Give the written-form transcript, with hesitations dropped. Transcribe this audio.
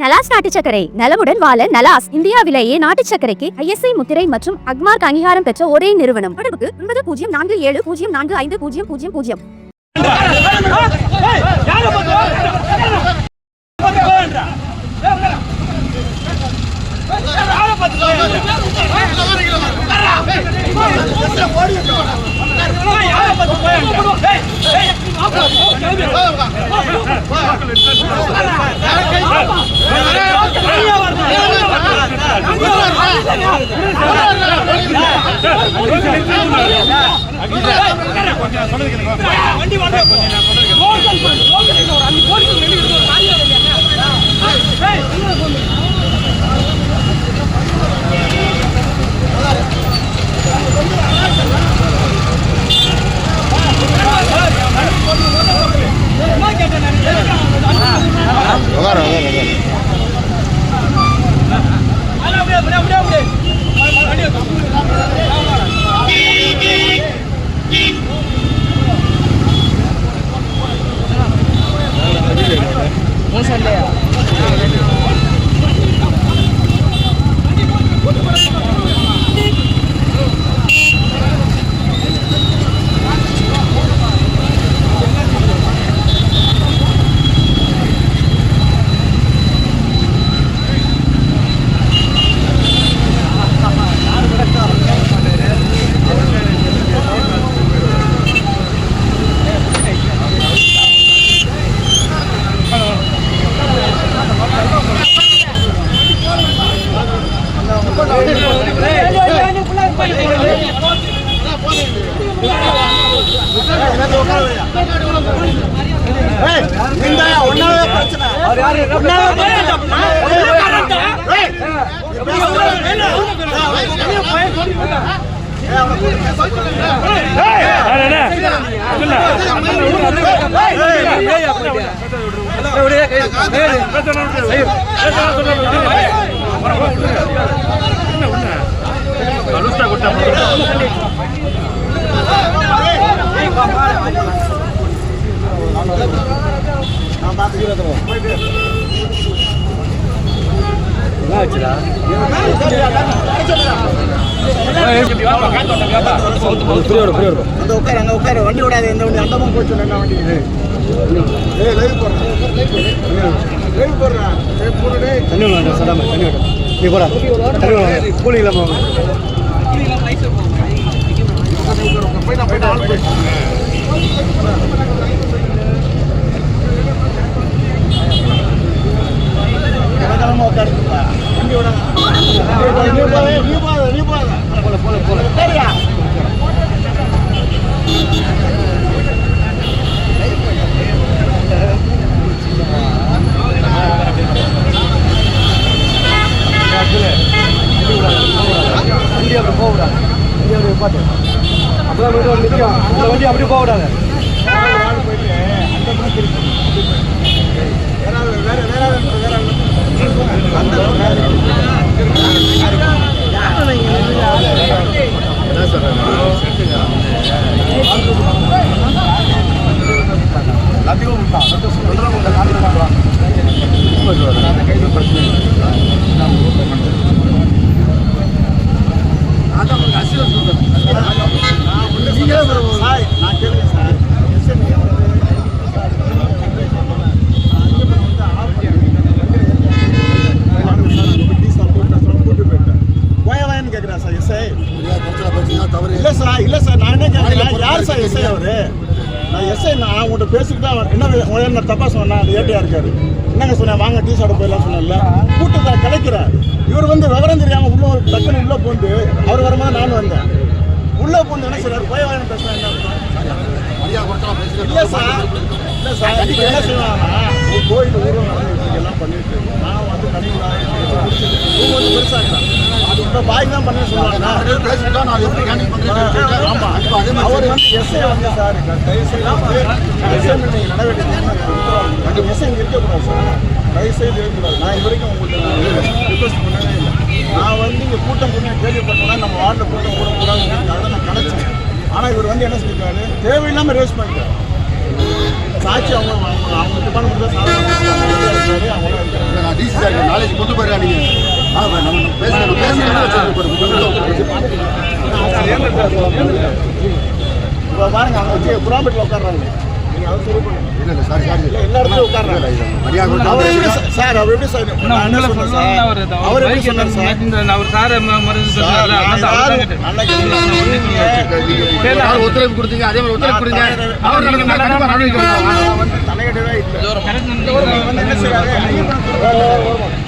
நலாஸ் நாட்டு சர்க்கரை நலமுடன் வாழ நலாஸ் இந்தியாவிலேயே நாட்டு சர்க்கரைக்கு ISI முத்திரை மற்றும் அக்மார்க் அங்கீகாரம் பெற்ற ஒரே நிறுவனம். தொடர்புக்கு 9047045000. வண்டி விடாது எந்த வண்டி அந்த போச்சு என்ன வண்டி தண்ணி விட சடாம தண்ணி விட நீ போடா தண்ணி விட கூலி இல்லாம வண்டி விட நீ போல சரியா வண்டி அப்படி போகக்கூடாது வண்டி அப்படி பாட்டு அப்பதான் வீட்டு நிற்கும் இந்த வண்டி அப்படி போகக்கூடாது இல்ல சார் நான் என்ன கேட்கிறேன் யார் சார் எஸ்ஐ அவரு நான் எஸ்ஐ நான் உங்கள்கிட்ட பேசிட்டு தான் என்ன தப்பா சொன்னேன் அது ஏட்டையா இருக்காரு என்னங்க சொன்னேன் வாங்க டீ சாப்பிட போயிடலாம் சொன்னேன்ல கூட்டத்தை கிடைக்கிறேன் இவர் விவரம் தெரியாம உள்ள டக்குன்னு உள்ள போந்து அவர் வரும்போது நானும் வந்தேன் உள்ள போந்து என்ன சார் போய் வாங்க பேசுறேன் இல்ல சார் என்ன செய்வாங்கன்னா கோயில் ஊரம் எல்லாம் பண்ணிட்டு நான் வந்து தண்ணி பெருசா இருக்கேன் பாய் தான் பண்ண சொல்லுவாங்க ஆமா அவர் வந்து எஸ்ஐ வந்து சார் நடவடிக்கை எஸ்ஐ இருக்கக்கூடாது சார் தயவுசெய்து இருக்கக்கூடாது நான் இது வரைக்கும் உங்களுக்கு ரிக்வஸ்ட் பண்ணவே இல்லை நான் வந்து இங்கே கூட்டம் கொஞ்சம் கேள்விப்பட்டோம்னா நம்ம வார்டில் கூட்டம் கூடாதுன்னு அதை நான் கலைச்சேன் ஆனால் இவர் வந்து என்ன சொல்லியிருக்காரு தேவையில்லாமல் ரேஸ் பண்ணிட்டார் சாட்சி அவங்க டிபார்ட்மெண்ட் தான் சாதனை அவங்க நான் டிசி சார் நாளைக்கு கொண்டு போயிடா நீங்கள் நம்ம பேசுகிறேன் இப்போ பாருங்க அவங்க வச்சு புறாம்பேட்டில் உட்காடுறாங்க நீங்கள் அதை சரி பண்ணுங்க இல்லை சாரி சாரி எல்லா இடத்துலையும் உட்காடுறாங்க மரியாதை அவர் எப்படி சார் அவர் எப்படி சார் நான் என்ன சொன்னேன் சார் அவர் எப்படி சொன்னார் சார் ஒத்துழைப்பு கொடுத்தீங்க அதே மாதிரி ஒத்துழைப்பு கொடுங்க அவர் தலையிடவே இல்லை என்ன செய்யறாரு